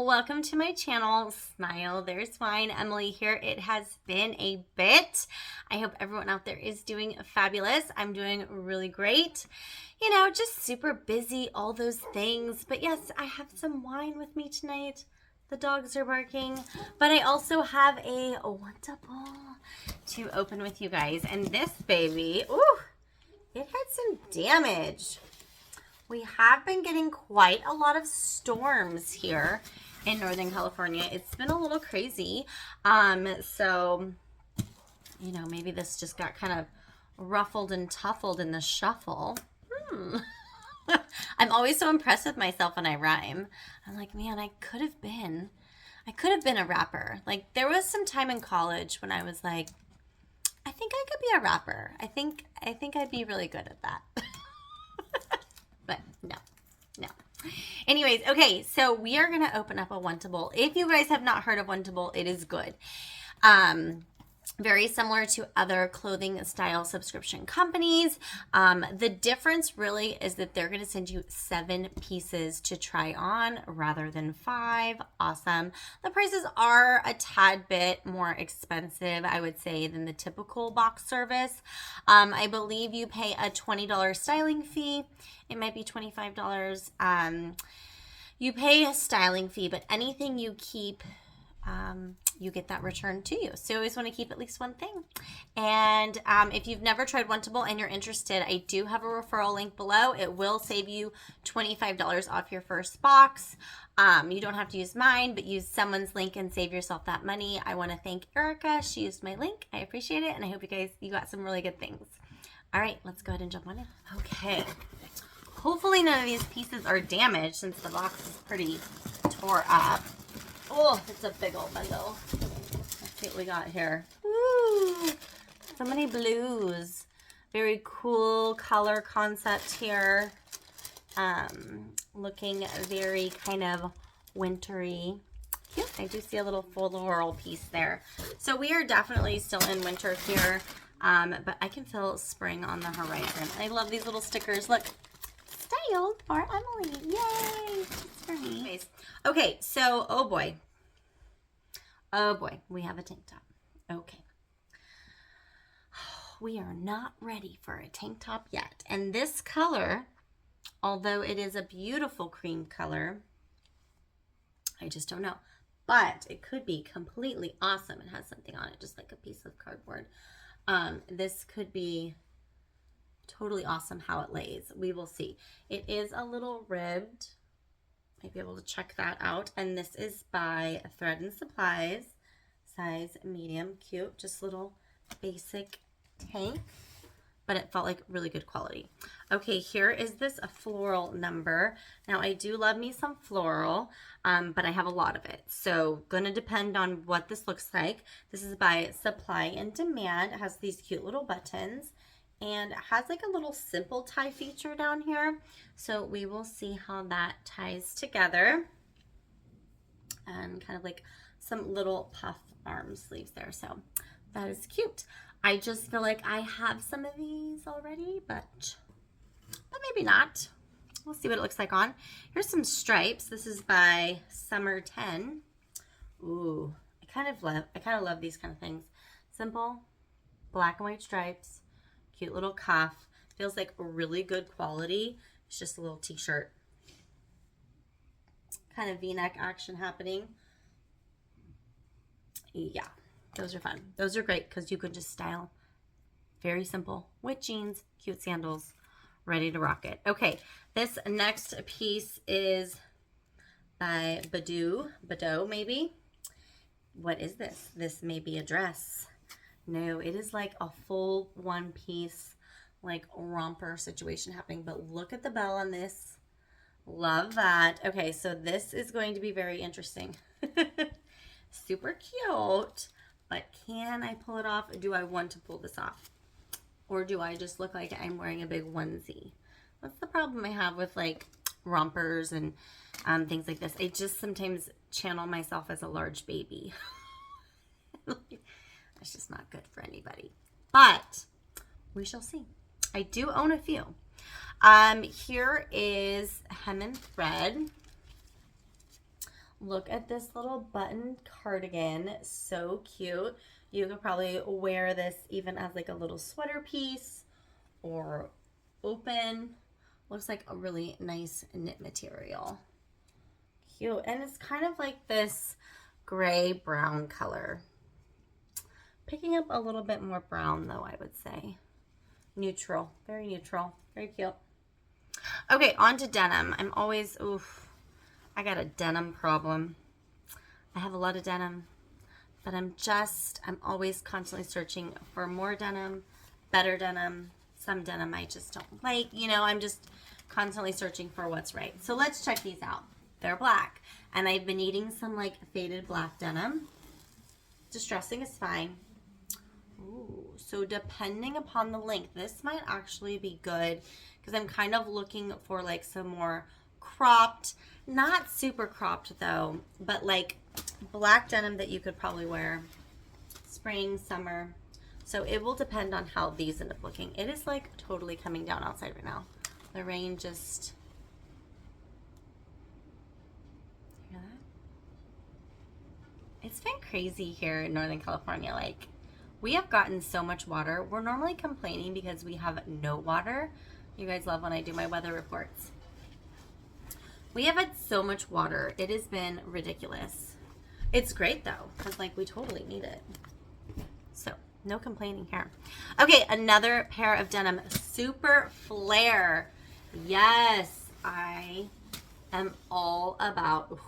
Welcome to my channel. Smile, there's wine. Emily here. It has been a bit. I hope everyone out there is doing fabulous. I'm doing really great. You know, just super busy, all those things. But yes, I have some wine with me tonight. The dogs are barking. But I also have a Wantable to open with you guys. And this baby, ooh, it had some damage. We have been getting quite a lot of storms here in Northern California. It's been a little crazy. So, you know, maybe this just got kind of ruffled and tuffled in the shuffle. I'm always so impressed with myself when I rhyme. I'm like, man, I could have been a rapper. Like, there was some time in college when I was like, I think I could be a rapper. I think I'd be really good at that. But no. Anyways, okay, so we are going to open up a Wantable. If you guys have not heard of Wantable, it is good. Very similar to other clothing style subscription companies. The difference really is that they're going to send you 7 pieces to try on rather than 5. Awesome. The prices are a tad bit more expensive, I would say, than the typical box service. I believe you pay a $20 styling fee. It might be $25. You pay a styling fee, but anything you keep, you get that returned to you. So you always want to keep at least one thing. And if you've never tried Wantable and you're interested, I do have a referral link below. It will save you $25 off your first box. You don't have to use mine, but use someone's link and save yourself that money. I want to thank Erica. She used my link. I appreciate it. And I hope you got some really good things. All right, let's go ahead and jump on in. Okay. Hopefully none of these pieces are damaged since the box is pretty tore up. Oh, it's a big old bundle. Let's see what we got here. Woo! So many blues. Very cool color concept here. Looking very kind of wintry. Cute. I do see a little floral piece there. So we are definitely still in winter here, but I can feel spring on the horizon. I love these little stickers. Look. Styled for Emily. Yay! It's for me. Okay, so, oh boy, we have a tank top. Okay. We are not ready for a tank top yet. And this color, although it is a beautiful cream color, I just don't know. But it could be completely awesome. It has something on it, just like a piece of cardboard. This could be totally awesome how it lays. We will see. It is a little ribbed. Might be able to check that out. And this is by Thread and Supplies, size medium. Cute, just little basic tank, but it felt like really good quality. Okay, here is this a floral number. Now I do love me some floral, but I have a lot of it, so gonna depend on what this looks like. This is by Supply and Demand. It has these cute little buttons. And it has like a little simple tie feature down here. So we will see how that ties together. And kind of like some little puff arm sleeves there. So that is cute. I just feel like I have some of these already, but maybe not. We'll see what it looks like on. Here's some stripes. This is by Summer 10. Ooh, I kind of love these kind of things. Simple, black and white stripes. Cute little cuff. Feels like really good quality. It's just a little t-shirt. Kind of v-neck action happening. Yeah, those are fun. Those are great because you could just style. Very simple. With jeans, cute sandals, ready to rock it. Okay, this next piece is by Bado maybe. What is this? This may be a dress. No, it is like a full one-piece, like romper situation happening. But look at the bell on this. Love that. Okay, so this is going to be very interesting. Super cute. But can I pull it off? Or do I want to pull this off? Or do I just look like I'm wearing a big onesie? That's the problem I have with like rompers and things like this. I just sometimes channel myself as a large baby. It's just not good for anybody. But we shall see. I do own a few. Here is hem and thread. Look at this little button cardigan. So cute. You could probably wear this even as like a little sweater piece or open. Looks like a really nice knit material. Cute. And it's kind of like this gray brown color. Picking up a little bit more brown though, I would say. Neutral. Very neutral. Very cute. Okay, on to denim. I'm always, I got a denim problem. I have a lot of denim, but I'm always constantly searching for more denim, better denim. Some denim I just don't like. You know, I'm just constantly searching for what's right. So let's check these out. They're black, and I've been needing some like faded black denim. Distressing is fine. Ooh, so depending upon the length, this might actually be good because I'm kind of looking for like some more cropped, not super cropped though, but like black denim that you could probably wear spring, summer. So it will depend on how these end up looking. It is like totally coming down outside right now. The rain just, hear that? It's been crazy here in Northern California. Like, we have gotten so much water. We're normally complaining because we have no water. You guys love when I do my weather reports. We have had so much water. It has been ridiculous. It's great though, because like we totally need it. So no complaining here. Okay, another pair of denim, super flare. Yes, I am all about,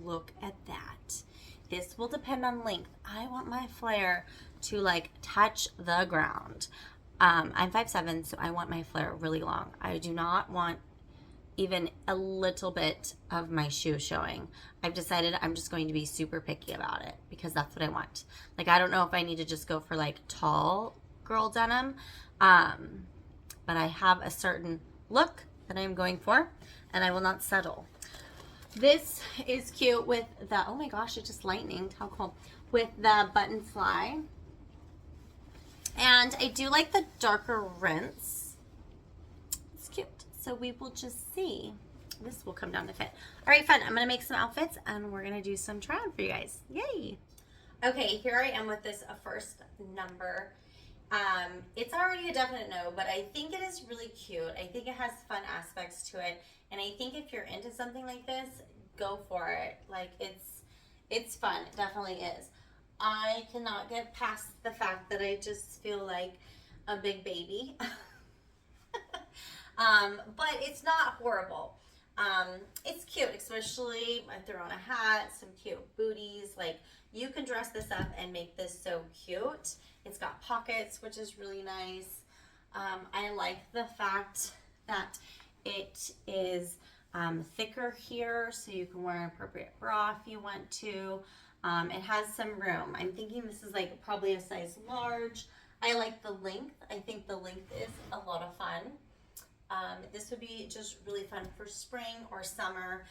look at that. This will depend on length. I want my flare to like touch the ground. I'm 5'7", so I want my flare really long. I do not want even a little bit of my shoe showing. I've decided I'm just going to be super picky about it because that's what I want. Like, I don't know if I need to just go for like tall girl denim, but I have a certain look that I'm going for, and I will not settle. This is cute with the, oh my gosh, it just lightninged, how cool, with the button fly. And I do like the darker rinse. It's cute. So we will just see. This will come down to fit. All right, fun. I'm going to make some outfits and we're going to do some try on for you guys. Yay. Okay, here I am with this first number. It's already a definite no, but I think it is really cute. I think it has fun aspects to it. And I think if you're into something like this, go for it. Like, it's fun. It definitely is. I cannot get past the fact that I just feel like a big baby. But it's not horrible. It's cute, especially I threw on a hat, some cute booties. Like, you can dress this up and make this so cute. It's got pockets, which is really nice. I like the fact that it is thicker here, so you can wear an appropriate bra if you want to. It has some room. I'm thinking this is like probably a size large. I like the length. I think the length is a lot of fun. This would be just really fun for spring or summer.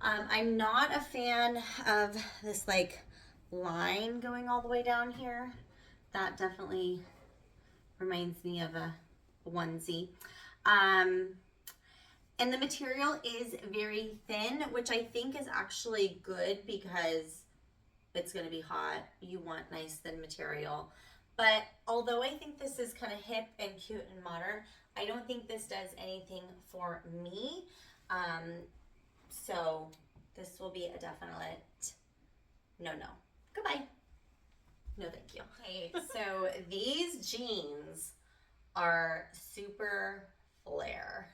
I'm not a fan of this like line going all the way down here. That definitely reminds me of a onesie. And the material is very thin, which I think is actually good because it's going to be hot. You want nice thin material. But although I think this is kind of hip and cute and modern, I don't think this does anything for me. So this will be a definite no. Goodbye. No, thank you. Okay, so these jeans are super flare.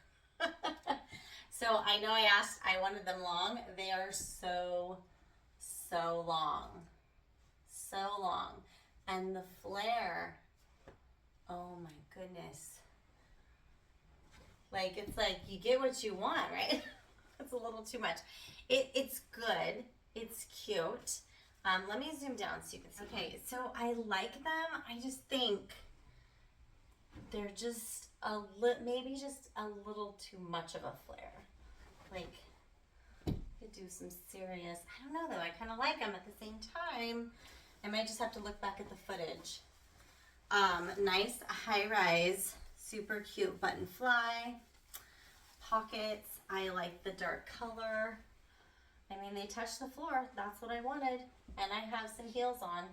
So I know I wanted them long. They are so long. So long. And the flare, oh my goodness. Like, it's like you get what you want, right? It's a little too much. It's good. It's cute. Let me zoom down so you can see. Okay, so I like them. I just think they're just maybe just a little too much of a flare. Like, could do some serious, I don't know though, I kind of like them at the same time. I might just have to look back at the footage. Nice high rise, super cute button fly, pockets. I like the dark color. I mean, they touched the floor. That's what I wanted. And I have some heels on.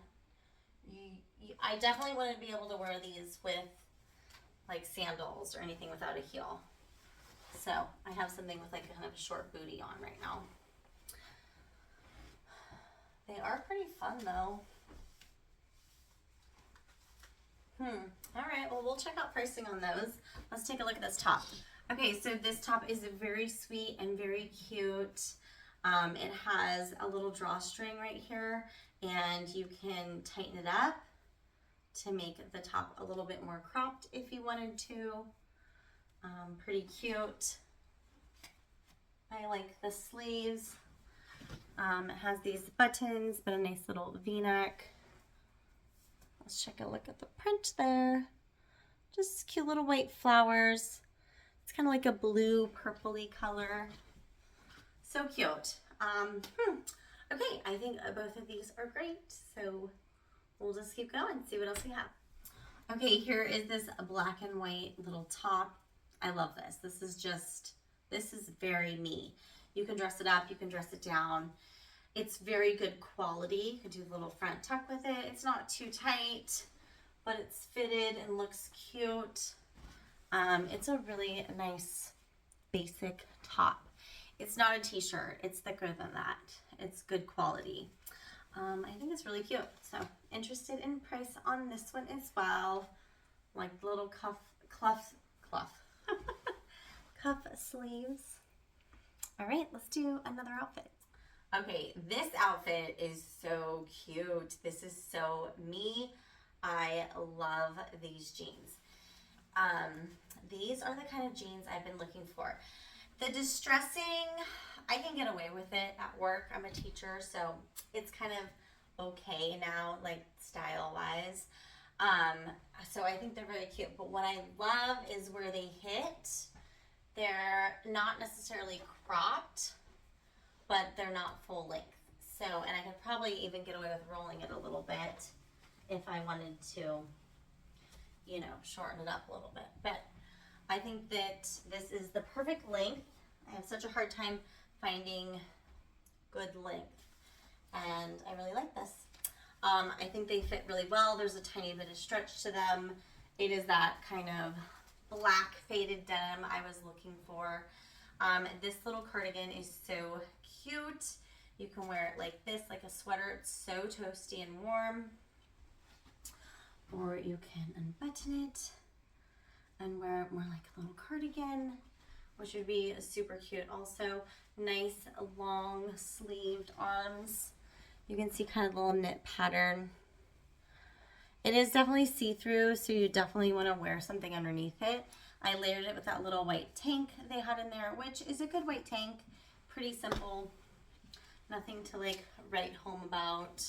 I definitely wouldn't be able to wear these with like sandals or anything without a heel. So I have something with like kind of a short booty on right now. They are pretty fun though. All right, well, we'll check out pricing on those. Let's take a look at this top. Okay, so this top is very sweet and very cute. It has a little drawstring right here, and you can tighten it up to make the top a little bit more cropped if you wanted to. Pretty cute. I like the sleeves. It has these buttons, but a nice little V-neck. Let's take a look at the print there. Just cute little white flowers. It's kind of like a blue purpley color. So cute. Okay, I think both of these are great. So we'll just keep going, see what else we have. Okay, here is this black and white little top. I love this. This is very me. You can dress it up, you can dress it down. It's very good quality. You can do a little front tuck with it. It's not too tight, but it's fitted and looks cute. It's a really nice basic top. It's not a t-shirt. It's thicker than that. It's good quality. I think it's really cute. So interested in price on this one as well. Like little cuff sleeves. All right, let's do another outfit. Okay, this outfit is so cute. This is so me. I love these jeans. These are the kind of jeans I've been looking for. The distressing, I can get away with it at work. I'm a teacher, so it's kind of okay now, like style-wise. So I think they're very cute. But what I love is where they hit. They're not necessarily cropped, but they're not full length. So, and I could probably even get away with rolling it a little bit if I wanted to, you know, shorten it up a little bit. But I think that this is the perfect length. I have such a hard time finding good length, and I really like this. I think they fit really well. There's a tiny bit of stretch to them. It is that kind of black faded denim I was looking for. This little cardigan is so cute. You can wear it like this, like a sweater. It's so toasty and warm. Or you can unbutton it and wear it more like a little cardigan, which would be super cute. Also, nice long sleeved arms. You can see kind of the little knit pattern. It is definitely see-through, so you definitely want to wear something underneath it. I layered it with that little white tank they had in there, which is a good white tank. Pretty simple. Nothing to like write home about.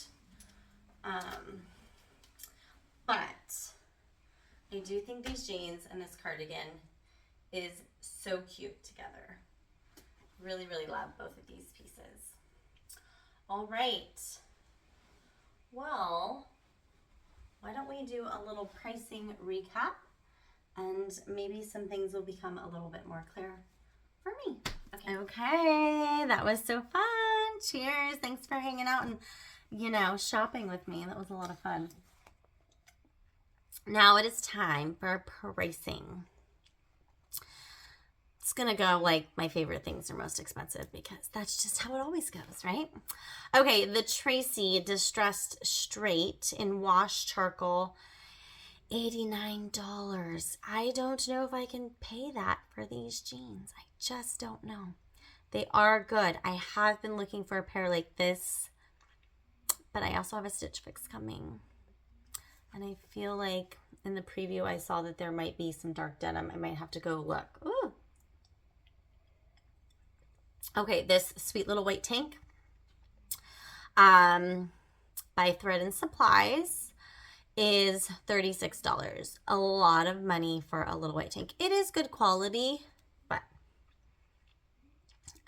But I do think these jeans and this cardigan is so cute together. Really, really love both of these pieces. All right. Well, why don't we do a little pricing recap, and maybe some things will become a little bit more clear for me. Okay, that was so fun. Cheers. Thanks for hanging out and, you know, shopping with me. That was a lot of fun. Now it is time for pricing. It's going to go like my favorite things are most expensive, because that's just how it always goes, right? Okay, the Tracy Distressed Straight in Wash Charcoal, $89. I don't know if I can pay that for these jeans. I just don't know. They are good. I have been looking for a pair like this, but I also have a Stitch Fix coming. And I feel like in the preview I saw that there might be some dark denim. I might have to go look. Ooh. Okay, this sweet little white tank by Thread and Supplies is $36. A lot of money for a little white tank. It is good quality, but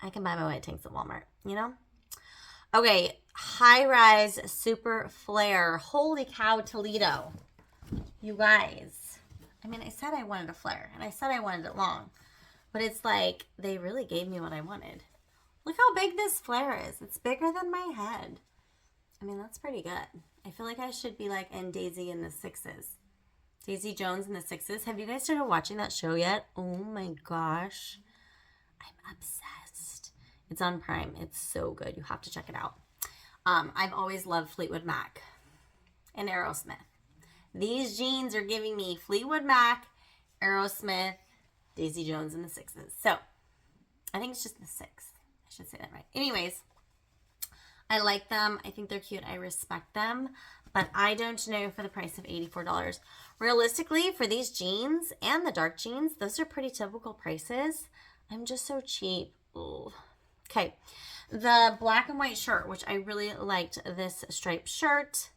I can buy my white tanks at Walmart, you know? Okay, High Rise Super Flare. Holy cow, Toledo. You guys. I mean, I said I wanted a flare, and I said I wanted it long. But it's like, they really gave me what I wanted. Look how big this flare is. It's bigger than my head. I mean, that's pretty good. I feel like I should be like in Daisy in the Sixes. Daisy Jones in the Sixes. Have you guys started watching that show yet? Oh my gosh. I'm obsessed. It's on Prime. It's so good. You have to check it out. I've always loved Fleetwood Mac and Aerosmith. These jeans are giving me Fleetwood Mac, Aerosmith, Daisy Jones in the Sixes. So, I think it's just the Six. I should say that right. Anyways, I like them. I think they're cute. I respect them. But I don't know for the price of $84. Realistically, for these jeans and the dark jeans, those are pretty typical prices. I'm just so cheap. Ooh. Okay. The black and white shirt, which I really liked this striped shirt,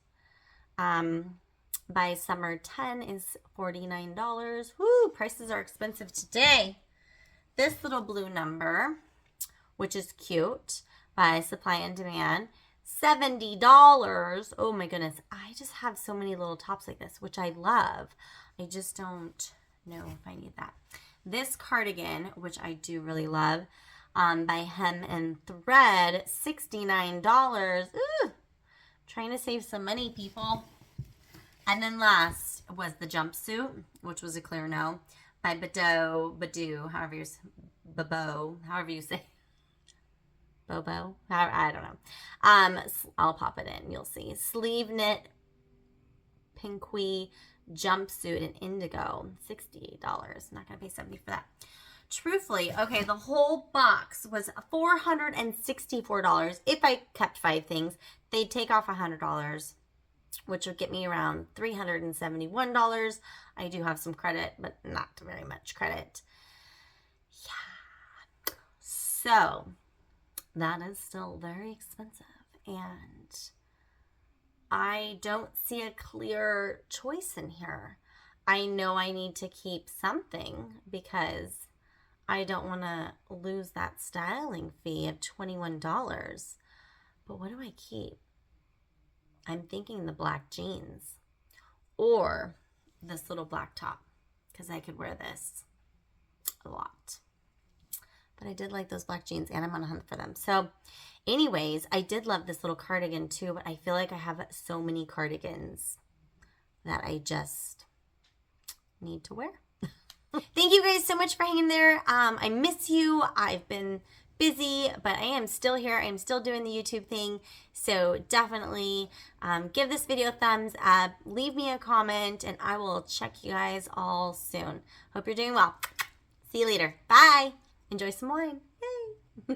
by Summer 10 is $49. Woo, prices are expensive today. This little blue number, which is cute, by Supply and Demand, $70. Oh my goodness. I just have so many little tops like this, which I love. I just don't know if I need that. This cardigan, which I do really love, by Hem and Thread, $69. Ooh, trying to save some money, people. And then last was the jumpsuit, which was a clear no, by Badoo, however you say. Bobo? I don't know. I'll pop it in. You'll see. Sleeve knit, pinky jumpsuit in indigo, $68. Not going to pay $70 for that. Truthfully, okay, the whole box was $464. If I kept 5 things, they'd take off $100, which would get me around $371. I do have some credit, but not very much credit. Yeah. So, that is still very expensive. And I don't see a clear choice in here. I know I need to keep something because I don't want to lose that styling fee of $21. But what do I keep? I'm thinking the black jeans or this little black top because I could wear this a lot. But I did like those black jeans and I'm on a hunt for them. So anyways, I did love this little cardigan too, but I feel like I have so many cardigans that I just need to wear. Thank you guys so much for hanging there. I miss you. I've been busy, but I am still here. I'm still doing the YouTube thing. So definitely give this video a thumbs up. Leave me a comment, and I will check you guys all soon. Hope you're doing well. See you later. Bye. Enjoy some wine. Yay.